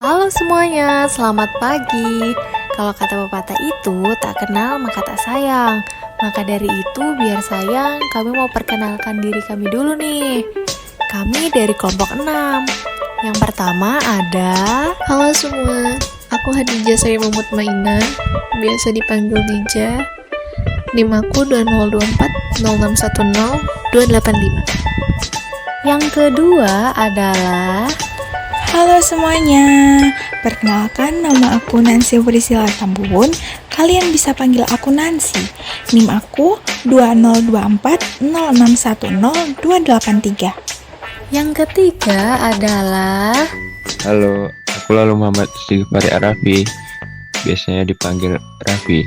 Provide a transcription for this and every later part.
Halo semuanya, selamat pagi. Kalau kata pepatah itu, tak kenal maka tak sayang. Maka dari itu, biar sayang, kami mau perkenalkan diri kami dulu nih. Kami dari kelompok 6. Yang pertama ada... Halo semua, aku Hadijah Sari Mutmainah, biasa dipanggil Dija. NIM aku 2024 0610 285. Yang kedua adalah... Halo semuanya, perkenalkan nama aku Nancy Priscilla Tambuhun. Kalian bisa panggil aku Nancy. NIM aku 2024 0610 283. Yang ketiga adalah... Halo, aku lalu Muhammad Istighfari Arafi, biasanya dipanggil Raffi.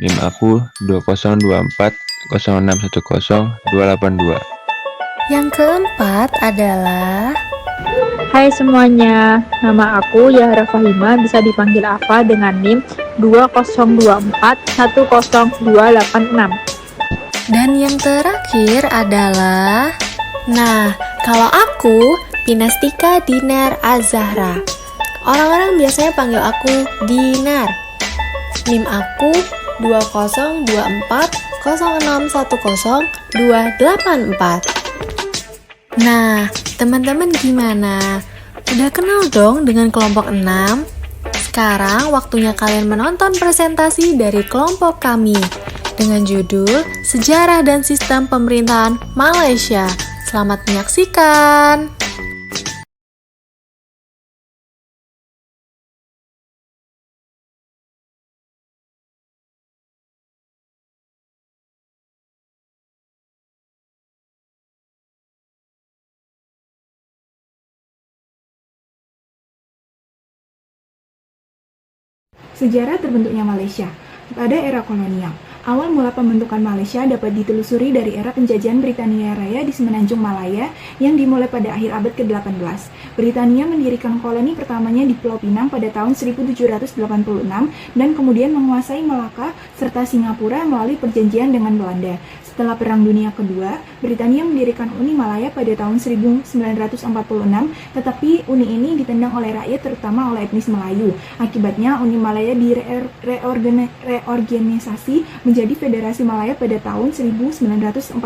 NIM aku 2024 0610 282. Yang keempat adalah... Hai semuanya, nama aku Yahra Fahima, bisa dipanggil Afa dengan NIM 2024 10286. Dan yang terakhir adalah... Nah, kalau aku Pinastika Dinar Azahra. Orang-orang biasanya panggil aku Dinar. NIM aku 2024 0610 284. Nah, teman-teman gimana? Udah kenal dong dengan kelompok 6? Sekarang waktunya kalian menonton presentasi dari kelompok kami dengan judul Sejarah dan Sistem Pemerintahan Malaysia. Selamat menyaksikan! Sejarah terbentuknya Malaysia. Pada era kolonial, awal mula pembentukan Malaysia dapat ditelusuri dari era penjajahan Britania Raya di Semenanjung Malaya yang dimulai pada akhir abad ke-18. Britania mendirikan koloni pertamanya di Pulau Pinang pada tahun 1786 dan kemudian menguasai Melaka serta Singapura melalui perjanjian dengan Belanda. Setelah Perang Dunia Kedua, Britania mendirikan Uni Malaya pada tahun 1946, tetapi uni ini ditendang oleh rakyat terutama oleh etnis Melayu. Akibatnya, Uni Malaya direorganisasi menjadi Federasi Malaya pada tahun 1948.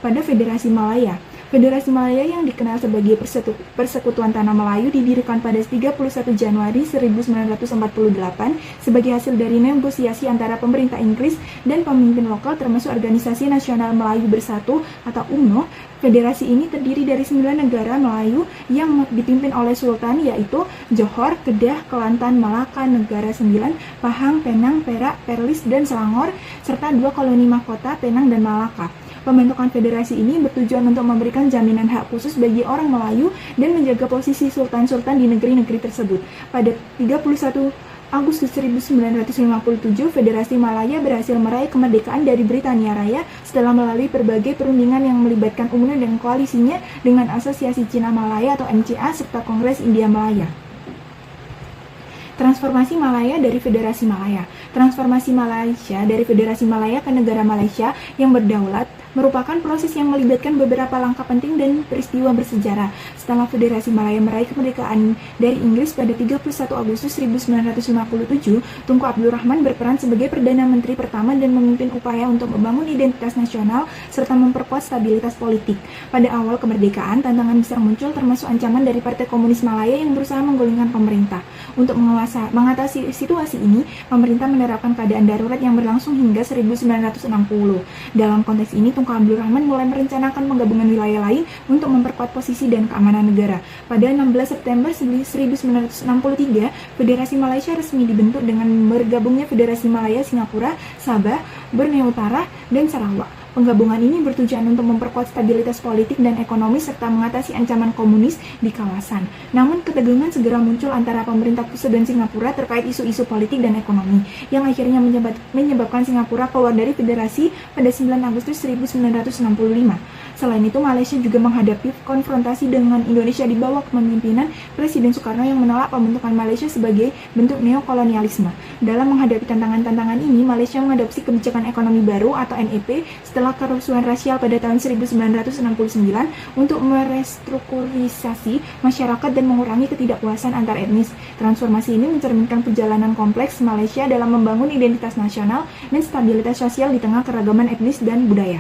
Pada Federasi Malaya yang dikenal sebagai Persekutuan Tanah Melayu didirikan pada 31 Januari 1948 sebagai hasil dari negosiasi antara pemerintah Inggris dan pemimpin lokal termasuk Organisasi Nasional Melayu Bersatu atau UMNO. Federasi ini terdiri dari 9 negara Melayu yang dipimpin oleh Sultan, yaitu Johor, Kedah, Kelantan, Malaka, Negara Sembilan, Pahang, Penang, Perak, Perlis, dan Selangor, serta 2 koloni mahkota Penang dan Malaka. Pembentukan federasi ini bertujuan untuk memberikan jaminan hak khusus bagi orang Melayu dan menjaga posisi sultan-sultan di negeri-negeri tersebut. Pada 31 Agustus 1957, Federasi Malaya berhasil meraih kemerdekaan dari Britania Raya setelah melalui berbagai perundingan yang melibatkan UMNO dan koalisinya dengan Asosiasi Cina Malaya atau MCA serta Kongres India Malaya. Transformasi Malaya dari Federasi Malaya. Transformasi Malaysia dari Federasi Malaya ke negara Malaysia yang berdaulat merupakan proses yang melibatkan beberapa langkah penting dan peristiwa bersejarah. Setelah Federasi Malaya meraih kemerdekaan dari Inggris pada 31 Agustus 1957, Tunku Abdul Rahman berperan sebagai Perdana Menteri pertama dan memimpin upaya untuk membangun identitas nasional serta memperkuat stabilitas politik. Pada awal kemerdekaan, tantangan besar muncul termasuk ancaman dari Partai Komunis Malaya yang berusaha menggulingkan pemerintah. Untuk mengatasi situasi ini, pemerintah menerapkan keadaan darurat yang berlangsung hingga 1960. Dalam konteks ini, Tunku Abdul Rahman mulai merencanakan penggabungan wilayah lain untuk memperkuat posisi dan keamanan negara. Pada 16 September 1963, Federasi Malaysia resmi dibentuk dengan bergabungnya Federasi Malaya, Singapura, Sabah, Borneo Utara, dan Sarawak. Penggabungan ini bertujuan untuk memperkuat stabilitas politik dan ekonomi serta mengatasi ancaman komunis di kawasan. Namun ketegangan segera muncul antara pemerintah pusat dan Singapura terkait isu-isu politik dan ekonomi, yang akhirnya menyebabkan Singapura keluar dari federasi pada 9 Agustus 1965. Selain itu, Malaysia juga menghadapi konfrontasi dengan Indonesia di bawah kepemimpinan Presiden Soekarno yang menolak pembentukan Malaysia sebagai bentuk neokolonialisme. Dalam menghadapi tantangan-tantangan ini, Malaysia mengadopsi kebijakan ekonomi baru atau NEP setelah kerusuhan rasial pada tahun 1969 untuk merestrukturisasi masyarakat dan mengurangi ketidakpuasan antar etnis. Transformasi ini mencerminkan perjalanan kompleks Malaysia dalam membangun identitas nasional dan stabilitas sosial di tengah keragaman etnis dan budaya.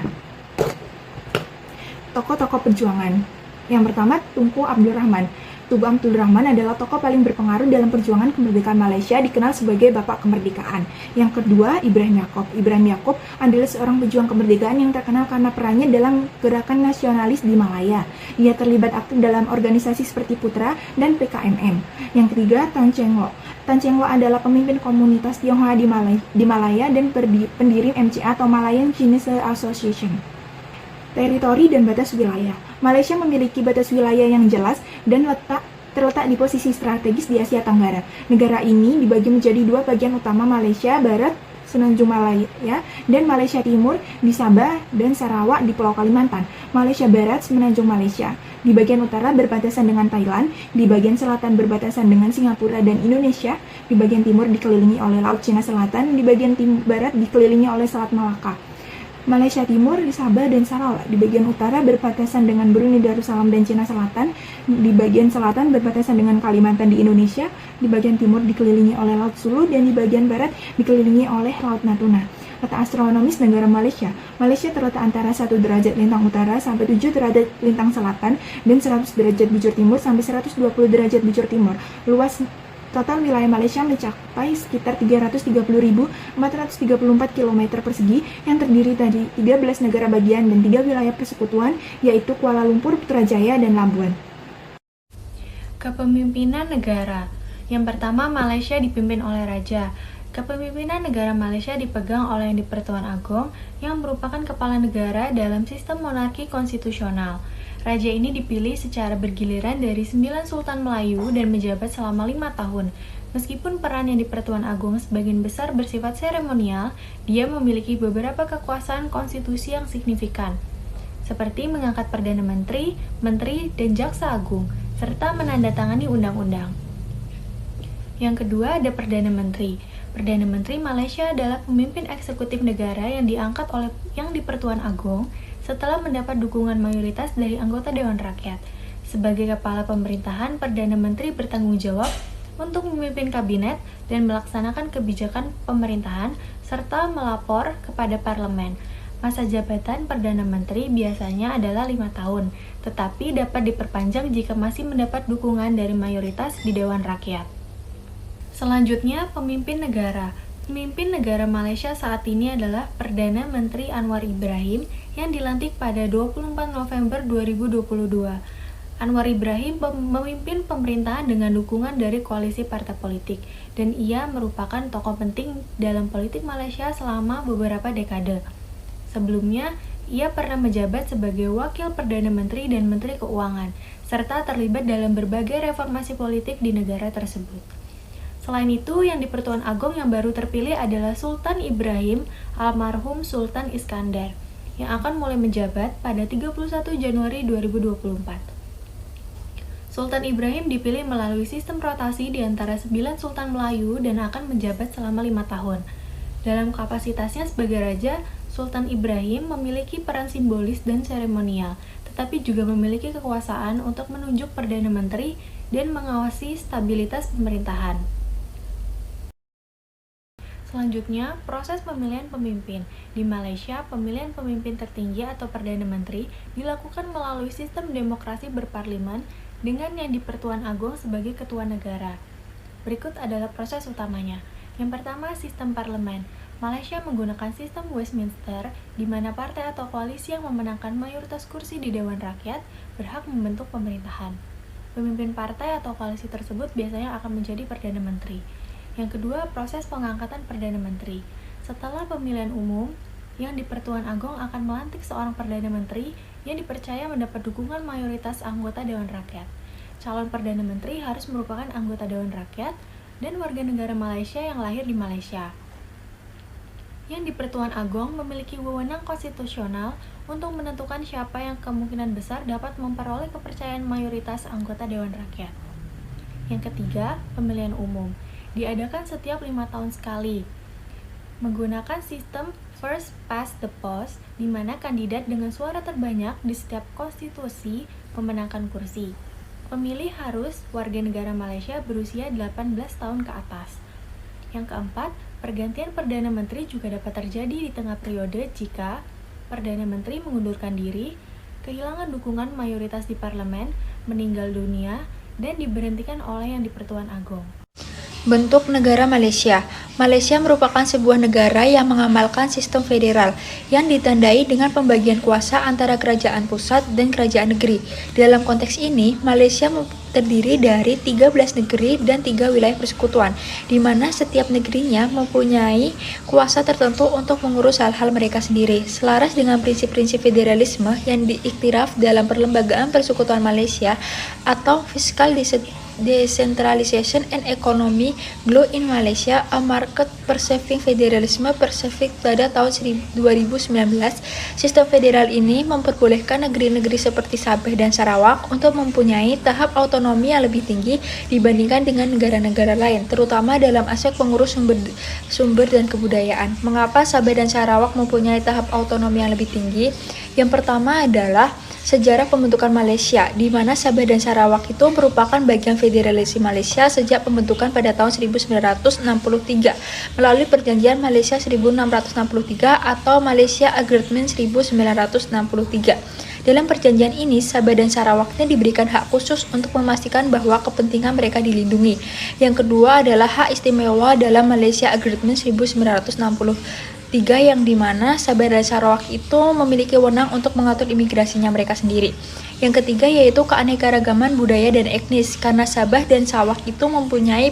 Tokoh-tokoh perjuangan. Yang pertama, Tunku Abdul Rahman. Tunku Abdul Rahman adalah tokoh paling berpengaruh dalam perjuangan kemerdekaan Malaysia, dikenal sebagai Bapak Kemerdekaan. Yang kedua, Ibrahim Yaakob. Ibrahim Yaakob adalah seorang pejuang kemerdekaan yang terkenal karena perannya dalam gerakan nasionalis di Malaya. Ia terlibat aktif dalam organisasi seperti Putra dan PKMM. Yang ketiga, Tan Cheng Lock. Tan Cheng Lock adalah pemimpin komunitas Tionghoa di Malaya dan pendiri MCA atau Malayan Chinese Association. Teritori dan batas wilayah. Malaysia memiliki batas wilayah yang jelas dan terletak di posisi strategis di Asia Tenggara. Negara ini dibagi menjadi dua bagian utama, Malaysia Barat, Semenanjung Malaya, dan Malaysia Timur di Sabah dan Sarawak di Pulau Kalimantan. Malaysia Barat, Semenanjung Malaysia. Di bagian utara berbatasan dengan Thailand, di bagian selatan berbatasan dengan Singapura dan Indonesia, di bagian timur dikelilingi oleh Laut Cina Selatan, di bagian barat dikelilingi oleh Selat Malaka. Malaysia Timur di Sabah dan Sarawak, di bagian utara berbatasan dengan Brunei Darussalam dan Cina Selatan, di bagian selatan berbatasan dengan Kalimantan di Indonesia, di bagian timur dikelilingi oleh Laut Sulu, dan di bagian barat dikelilingi oleh Laut Natuna. Letak astronomis negara Malaysia. Malaysia terletak antara 1 derajat lintang utara sampai 7 derajat lintang selatan dan 100 derajat bujur timur sampai 120 derajat bujur timur. Luas total wilayah Malaysia mencapai sekitar 330.434 km persegi yang terdiri dari 13 negara bagian dan 3 wilayah persekutuan, yaitu Kuala Lumpur, Putrajaya, dan Labuan. Kepemimpinan negara. Yang pertama, Malaysia dipimpin oleh Raja. Kepemimpinan negara Malaysia dipegang oleh Yang di-Pertuan Agong yang merupakan kepala negara dalam sistem monarki konstitusional. Raja ini dipilih secara bergiliran dari 9 Sultan Melayu dan menjabat selama 5 tahun. Meskipun peran Yang di-Pertuan Agong sebagian besar bersifat seremonial, dia memiliki beberapa kekuasaan konstitusi yang signifikan, seperti mengangkat Perdana Menteri, Menteri, dan Jaksa Agung, serta menandatangani undang-undang. Yang kedua ada Perdana Menteri. Perdana Menteri Malaysia adalah pemimpin eksekutif negara yang diangkat oleh Yang di-Pertuan Agong setelah mendapat dukungan mayoritas dari anggota Dewan Rakyat. Sebagai kepala pemerintahan, Perdana Menteri bertanggung jawab untuk memimpin kabinet dan melaksanakan kebijakan pemerintahan serta melapor kepada parlemen. Masa jabatan Perdana Menteri biasanya adalah 5 tahun, tetapi dapat diperpanjang jika masih mendapat dukungan dari mayoritas di Dewan Rakyat. Selanjutnya, pemimpin negara. Pemimpin negara Malaysia saat ini adalah Perdana Menteri Anwar Ibrahim yang dilantik pada 24 November 2022. Anwar Ibrahim memimpin pemerintahan dengan dukungan dari koalisi partai politik, dan ia merupakan tokoh penting dalam politik Malaysia selama beberapa dekade. Sebelumnya, ia pernah menjabat sebagai Wakil Perdana Menteri dan Menteri Keuangan, serta terlibat dalam berbagai reformasi politik di negara tersebut. Selain itu, Yang di-Pertuan Agong yang baru terpilih adalah Sultan Ibrahim almarhum Sultan Iskandar, yang akan mulai menjabat pada 31 Januari 2024. Sultan Ibrahim dipilih melalui sistem rotasi di antara 9 Sultan Melayu dan akan menjabat selama 5 tahun. Dalam kapasitasnya sebagai raja, Sultan Ibrahim memiliki peran simbolis dan seremonial, tetapi juga memiliki kekuasaan untuk menunjuk Perdana Menteri dan mengawasi stabilitas pemerintahan. Selanjutnya, proses pemilihan pemimpin. Di Malaysia, pemilihan pemimpin tertinggi atau Perdana Menteri dilakukan melalui sistem demokrasi berparlimen dengan Yang di-Pertuan Agong sebagai ketua negara. Berikut adalah proses utamanya. Yang pertama, sistem parlemen. Malaysia menggunakan sistem Westminster, di mana partai atau koalisi yang memenangkan mayoritas kursi di Dewan Rakyat berhak membentuk pemerintahan. Pemimpin partai atau koalisi tersebut biasanya akan menjadi Perdana Menteri. Yang kedua, proses pengangkatan Perdana Menteri. Setelah pemilihan umum, Yang di-Pertuan Agong akan melantik seorang Perdana Menteri yang dipercaya mendapat dukungan mayoritas anggota Dewan Rakyat. Calon Perdana Menteri harus merupakan anggota Dewan Rakyat dan warga negara Malaysia yang lahir di Malaysia. Yang di-Pertuan Agong memiliki wewenang konstitusional untuk menentukan siapa yang kemungkinan besar dapat memperoleh kepercayaan mayoritas anggota Dewan Rakyat. Yang ketiga, pemilihan umum. Diadakan setiap 5 tahun sekali. Menggunakan sistem first past the post, di mana kandidat dengan suara terbanyak di setiap konstitusi memenangkan kursi. Pemilih harus warga negara Malaysia berusia 18 tahun ke atas. Yang keempat, pergantian Perdana Menteri juga dapat terjadi di tengah periode jika Perdana Menteri mengundurkan diri, kehilangan dukungan mayoritas di parlemen, meninggal dunia, dan diberhentikan oleh Yang di-Pertuan Agong. Bentuk negara Malaysia. Malaysia merupakan sebuah negara yang mengamalkan sistem federal yang ditandai dengan pembagian kuasa antara kerajaan pusat dan kerajaan negeri. Dalam konteks ini, Malaysia terdiri dari 13 negeri dan 3 wilayah persekutuan, di mana setiap negerinya mempunyai kuasa tertentu untuk mengurus hal-hal mereka sendiri. Selaras dengan prinsip-prinsip federalisme yang diiktiraf dalam Perlembagaan Persekutuan Malaysia atau Fiscal Decentralization and Economy Law in Malaysia, a market perceiving federalism perceived pada tahun 2019, sistem federal ini memperbolehkan negeri-negeri seperti Sabah dan Sarawak untuk mempunyai tahap autonomi yang lebih tinggi dibandingkan dengan negara-negara lain, terutama dalam aspek pengurus sumber dan kebudayaan. Mengapa Sabah dan Sarawak mempunyai tahap autonomi yang lebih tinggi? Yang pertama adalah sejarah pembentukan Malaysia, di mana Sabah dan Sarawak itu merupakan bagian federalisasi Malaysia sejak pembentukan pada tahun 1963 melalui Perjanjian Malaysia 1663 atau Malaysia Agreement 1963. Dalam perjanjian ini, Sabah dan Sarawaknya diberikan hak khusus untuk memastikan bahwa kepentingan mereka dilindungi. Yang kedua adalah hak istimewa dalam Malaysia Agreement 1963 yang dimana Sabah dan Sarawak itu memiliki wewenang untuk mengatur imigrasinya mereka sendiri. Yang ketiga yaitu keanekaragaman budaya dan etnis, karena Sabah dan Sarawak itu mempunyai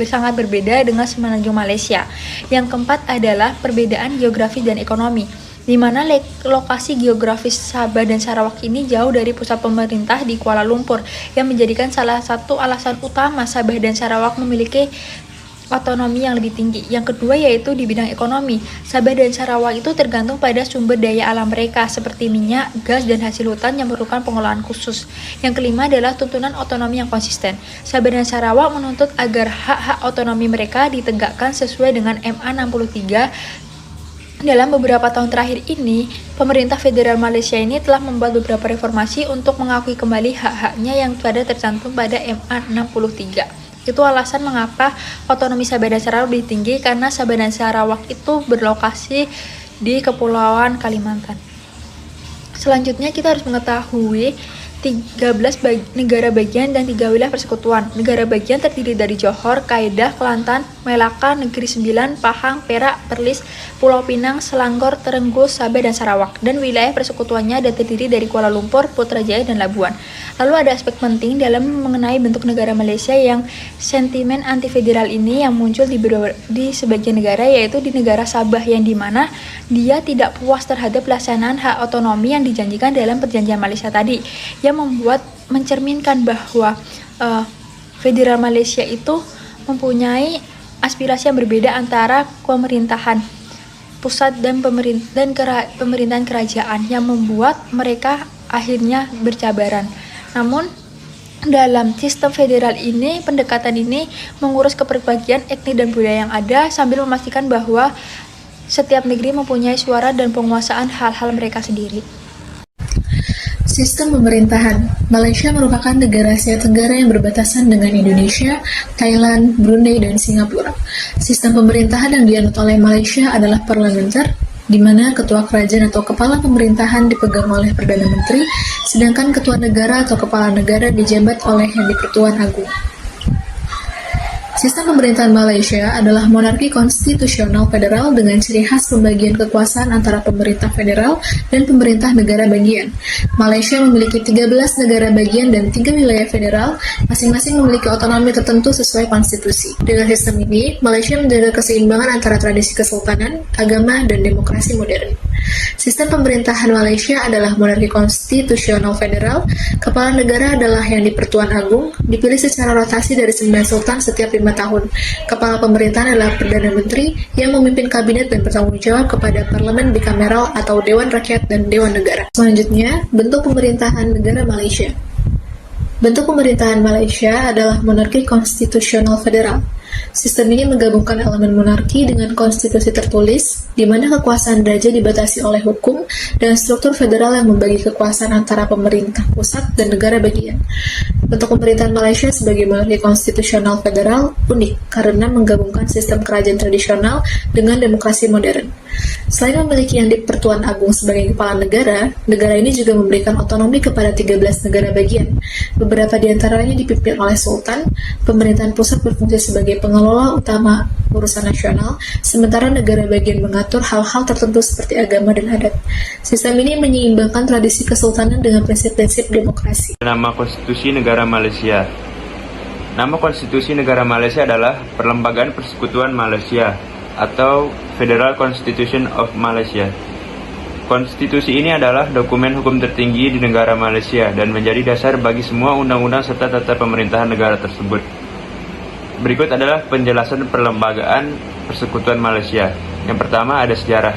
sangat berbeda dengan semenanjung Malaysia. Yang keempat adalah perbedaan geografi dan ekonomi, di mana lokasi geografis Sabah dan Sarawak ini jauh dari pusat pemerintah di Kuala Lumpur, yang menjadikan salah satu alasan utama Sabah dan Sarawak memiliki otonomi yang lebih tinggi. Yang kedua yaitu di bidang ekonomi. Sabah dan Sarawak itu tergantung pada sumber daya alam mereka seperti minyak, gas, dan hasil hutan yang memerlukan pengolahan khusus. Yang kelima adalah tuntunan otonomi yang konsisten. Sabah dan Sarawak menuntut agar hak-hak otonomi mereka ditegakkan sesuai dengan MA 63. Dalam beberapa tahun terakhir ini, pemerintah federal Malaysia ini telah membuat beberapa reformasi untuk mengakui kembali hak-haknya yang pada tercantum pada MA 63. Itu alasan mengapa otonomi Sabah dan Sarawak lebih tinggi, karena Sabah dan Sarawak itu berlokasi di Kepulauan Kalimantan. Selanjutnya kita harus mengetahui 13 negara bagian dan 3 wilayah persekutuan. Negara bagian terdiri dari Johor, Kedah, Kelantan, Melaka, Negeri Sembilan, Pahang, Perak, Perlis, Pulau Pinang, Selangor, Terengganu, Sabah, dan Sarawak. Dan wilayah persekutuannya terdiri dari Kuala Lumpur, Putrajaya, dan Labuan. Lalu ada aspek penting dalam mengenai bentuk negara Malaysia yang sentimen anti-federal ini yang muncul di sebagian negara, yaitu di negara Sabah, yang dimana dia tidak puas terhadap pelaksanaan hak otonomi yang dijanjikan dalam perjanjian Malaysia tadi, yang mencerminkan bahwa federal Malaysia itu mempunyai aspirasi yang berbeda antara pemerintahan pusat dan pemerintahan kerajaan, yang membuat mereka akhirnya bercabaran. Namun dalam sistem federal ini, pendekatan ini mengurus keperbagian etnis dan budaya yang ada sambil memastikan bahwa setiap negeri mempunyai suara dan penguasaan hal-hal mereka sendiri. Sistem pemerintahan. Malaysia merupakan negara Asia Tenggara yang berbatasan dengan Indonesia, Thailand, Brunei, dan Singapura. Sistem pemerintahan yang dianut oleh Malaysia adalah parlementer, di mana ketua kerajaan atau kepala pemerintahan dipegang oleh Perdana Menteri, sedangkan ketua negara atau kepala negara dijabat oleh Yang di-Pertuan Agong. Sistem pemerintahan Malaysia adalah monarki konstitusional federal dengan ciri khas pembagian kekuasaan antara pemerintah federal dan pemerintah negara bagian. Malaysia memiliki 13 negara bagian dan 3 wilayah federal, masing-masing memiliki otonomi tertentu sesuai konstitusi. Dengan sistem ini, Malaysia menjaga keseimbangan antara tradisi kesultanan, agama, dan demokrasi modern. Sistem pemerintahan Malaysia adalah monarki konstitusional federal. Kepala negara adalah yang di-Pertuan Agung, dipilih secara rotasi dari 9 sultan setiap 5 tahun. Kepala pemerintahan adalah Perdana Menteri yang memimpin kabinet dan bertanggung jawab kepada parlemen bikameral atau Dewan Rakyat dan Dewan Negara. Selanjutnya, bentuk pemerintahan negara Malaysia. Bentuk pemerintahan Malaysia adalah monarki konstitusional federal. Sistem ini menggabungkan elemen monarki dengan konstitusi tertulis, di mana kekuasaan raja dibatasi oleh hukum, dan struktur federal yang membagi kekuasaan antara pemerintah pusat dan negara bagian. Bentuk pemerintahan Malaysia sebagai monarki konstitusional federal unik karena menggabungkan sistem kerajaan tradisional dengan demokrasi modern. Selain memiliki yang di-Pertuan Agung sebagai kepala negara, negara ini juga memberikan otonomi kepada 13 negara bagian. Beberapa di antaranya dipimpin oleh sultan. Pemerintahan pusat berfungsi sebagai pengelola utama urusan nasional, sementara negara bagian mengatur hal-hal tertentu seperti agama dan adat. Sistem ini menyeimbangkan tradisi kesultanan dengan prinsip-prinsip demokrasi. Nama Konstitusi Negara Malaysia. Nama Konstitusi Negara Malaysia adalah Perlembagaan Persekutuan Malaysia atau Federal Constitution of Malaysia. Konstitusi ini adalah dokumen hukum tertinggi di negara Malaysia dan menjadi dasar bagi semua undang-undang serta tata pemerintahan negara tersebut. Berikut adalah penjelasan Perlembagaan Persekutuan Malaysia. Yang pertama ada sejarah.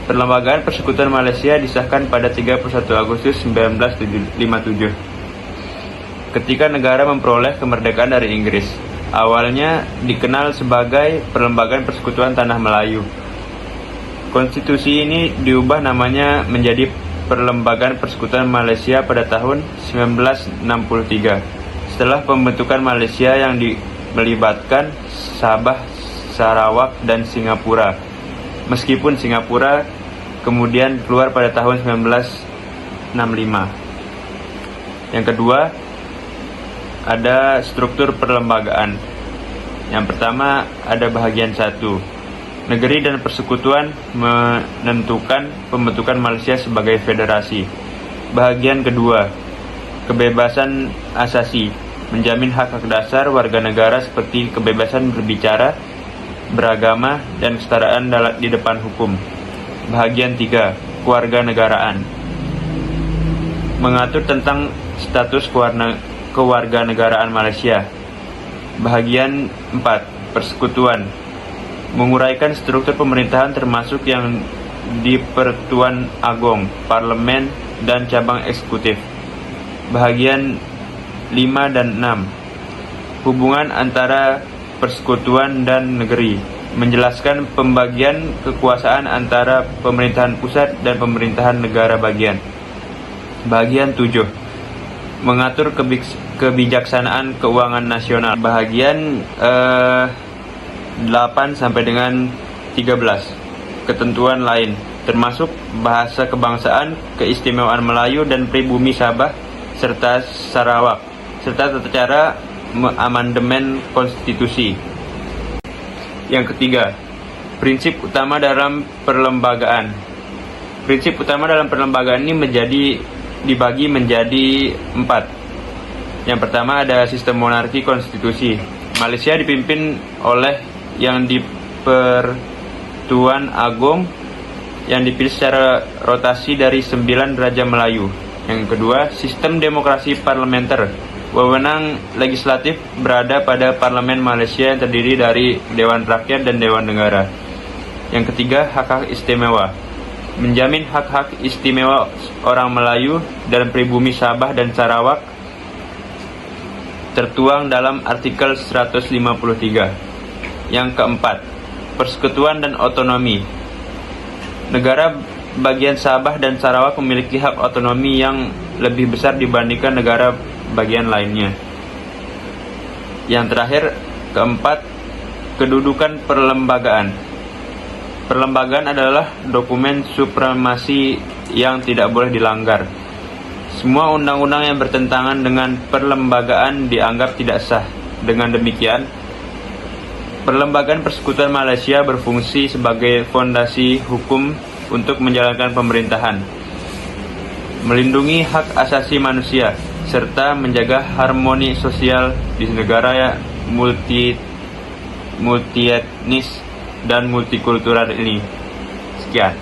Perlembagaan Persekutuan Malaysia disahkan pada 31 Agustus 1957. Ketika negara memperoleh kemerdekaan dari Inggris. Awalnya dikenal sebagai Perlembagaan Persekutuan Tanah Melayu. Konstitusi ini diubah namanya menjadi Perlembagaan Persekutuan Malaysia pada tahun 1963 setelah pembentukan Malaysia yang melibatkan Sabah, Sarawak, dan Singapura. Meskipun Singapura kemudian keluar pada tahun 1965. Yang kedua, ada struktur perlembagaan. Yang pertama ada bahagian 1. Negeri dan persekutuan menentukan pembentukan Malaysia sebagai federasi. Bahagian kedua, kebebasan asasi, menjamin hak-hak dasar warga negara seperti kebebasan berbicara, beragama, dan kesetaraan di depan hukum. Bahagian 3, kewarganegaraan, mengatur tentang status kewarganegaraan Malaysia. Bahagian 4, persekutuan, menguraikan struktur pemerintahan termasuk yang di-Pertuan Agong, parlemen, dan cabang eksekutif. Bahagian 5 dan 6, hubungan antara persekutuan dan negeri, menjelaskan pembagian kekuasaan antara pemerintahan pusat dan pemerintahan negara bagian. Bahagian 7, mengatur kebijaksanaan keuangan nasional. Bahagian 8 sampai dengan 13, ketentuan lain, termasuk bahasa kebangsaan, keistimewaan Melayu dan pribumi Sabah serta Sarawak, serta tata cara amandemen konstitusi. Yang ketiga, prinsip utama dalam perlembagaan. Prinsip utama dalam perlembagaan ini dibagi menjadi 4. Yang pertama ada sistem monarki konstitusi. Malaysia dipimpin oleh yang di-Pertuan Agong yang dipilih secara rotasi dari 9 Raja Melayu. Yang kedua, sistem demokrasi parlementer. Wewenang legislatif berada pada Parlemen Malaysia yang terdiri dari Dewan Rakyat dan Dewan Negara. Yang ketiga, hak-hak istimewa. Menjamin hak-hak istimewa orang Melayu dan pribumi Sabah dan Sarawak tertuang dalam artikel 153. Yang keempat, persekutuan dan otonomi. Negara bagian Sabah dan Sarawak memiliki hak otonomi yang lebih besar dibandingkan negara bagian lainnya. Yang terakhir, keempat, kedudukan perlembagaan. Perlembagaan adalah dokumen supremasi yang tidak boleh dilanggar. Semua undang-undang yang bertentangan dengan perlembagaan dianggap tidak sah. Dengan demikian, Perlembagaan Persekutuan Malaysia berfungsi sebagai fondasi hukum untuk menjalankan pemerintahan, melindungi hak asasi manusia, serta menjaga harmoni sosial di negara multietnis dan multikultural ini. Sekian.